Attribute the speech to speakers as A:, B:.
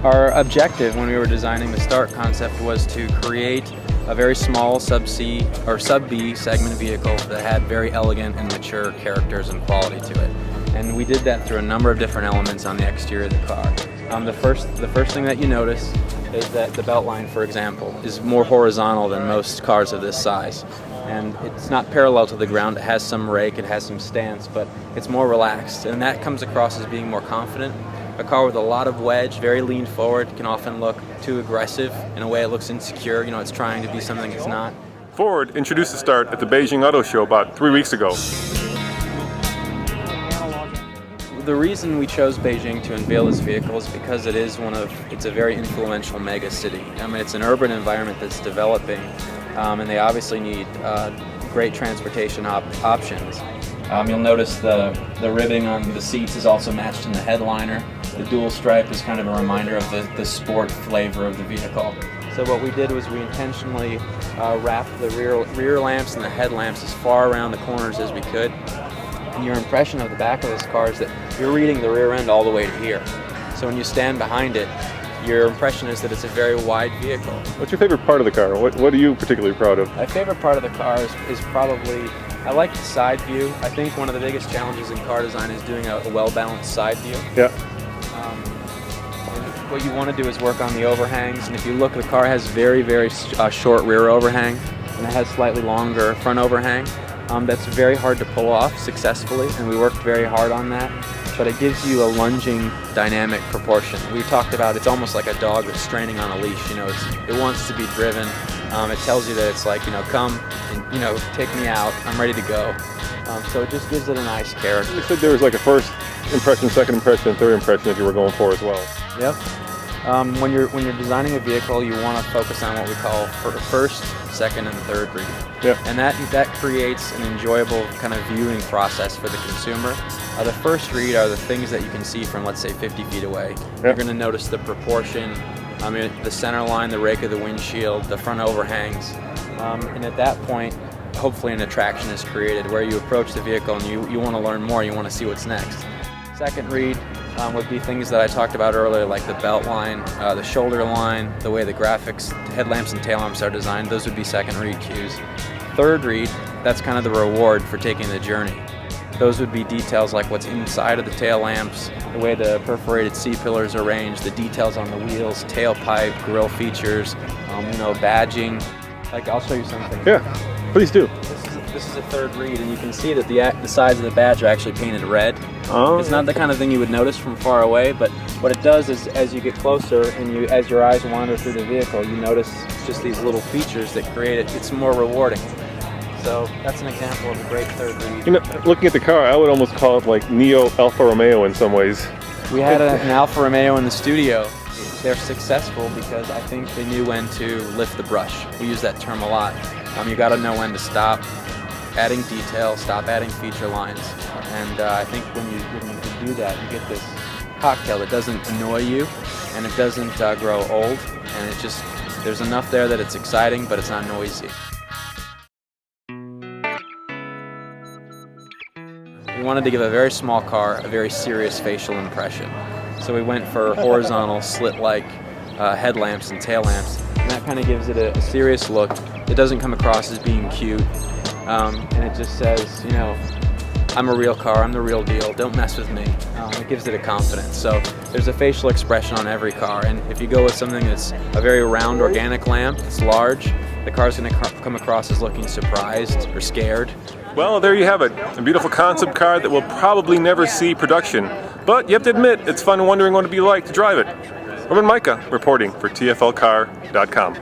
A: Our objective when we were designing the Start concept was to create a very small sub-C or sub-B segment vehicle that had very elegant and mature characters and quality to it. And we did that through a number of different elements on the exterior of the car. The first thing that you notice is that the belt line, for example, is more horizontal than most cars of this size. And it's not parallel to the ground. It has some rake, it has some stance, but it's more relaxed. And that comes across as being more confident. A car with a lot of wedge, very lean forward, can often look too aggressive. In a way it looks insecure, it's trying to be something it's not.
B: Ford introduced the Start at the Beijing Auto Show about 3 weeks ago.
A: The reason we chose Beijing to unveil this vehicle is because it's a very influential mega city. It's an urban environment that's developing, and they obviously need great transportation options. You'll notice the ribbing on the seats is also matched in the headliner. The dual stripe is kind of a reminder of the sport flavor of the vehicle. So what we did was we intentionally wrapped the rear lamps and the headlamps as far around the corners as we could. And your impression of the back of this car is that you're reading the rear end all the way to here. So when you stand behind it, your impression is that it's a very wide vehicle.
B: What's your favorite part of the car? What are you particularly proud of?
A: My favorite part of the car is probably, I like the side view. I think one of the biggest challenges in car design is doing a well-balanced side view.
B: Yeah.
A: What you want to do is work on the overhangs, and if you look, the car has very, very short rear overhang, and it has slightly longer front overhang. That's very hard to pull off successfully, and we worked very hard on that. But it gives you a lunging dynamic proportion. We talked about it's almost like a dog that's straining on a leash. It wants to be driven. It tells you that it's like, come and take me out. I'm ready to go. So it just gives it a nice character.
B: You said there was like a first impression, second impression, and third impression that you were going for as well.
A: Yep. When you're designing a vehicle, you want to focus on what we call first, second, and third read.
B: Yeah.
A: And that creates an enjoyable kind of viewing process for the consumer. The first read are the things that you can see from, let's say, 50 feet away.
B: Yeah.
A: You're going to notice the proportion, the center line, the rake of the windshield, the front overhangs. And at that point, hopefully an attraction is created where you approach the vehicle and you want to learn more, you want to see what's next. Second read would be things that I talked about earlier, like the belt line, the shoulder line, the way the graphics, headlamps and tail lamps are designed. Those would be second read cues. Third read, that's kind of the reward for taking the journey. Those would be details like what's inside of the tail lamps, the way the perforated C-pillars are arranged, the details on the wheels, tailpipe, grille features, badging. I'll show you something.
B: Yeah, please do.
A: This is a third read, and you can see that the sides of the badge are actually painted red.
B: Oh.
A: It's not the kind of thing you would notice from far away, but what it does is as you get closer and as your eyes wander through the vehicle, you notice just these little features that create it. It's more rewarding. So that's an example of a great third read.
B: Looking at the car, I would almost call it like Neo Alfa Romeo in some ways.
A: We had an Alfa Romeo in the studio. They're successful because I think they knew when to lift the brush. We use that term a lot. You got to know when to stop adding detail, stop adding feature lines, and I think when you do that, you get this cocktail that doesn't annoy you, and it doesn't grow old, and there's enough there that it's exciting, but it's not noisy. We wanted to give a very small car a very serious facial impression, so we went for horizontal slit-like headlamps and tail lamps, and that kind of gives it a serious look. It doesn't come across as being cute. And it just says, I'm a real car, I'm the real deal, don't mess with me. It gives it a confidence. So there's a facial expression on every car, and if you go with something that's a very round organic lamp, it's large, the car's going to come across as looking surprised or scared.
B: Well, there you have it. A beautiful concept car that will probably never see production. But you have to admit, it's fun wondering what it'd be like to drive it. Urban Micah reporting for TFLcar.com.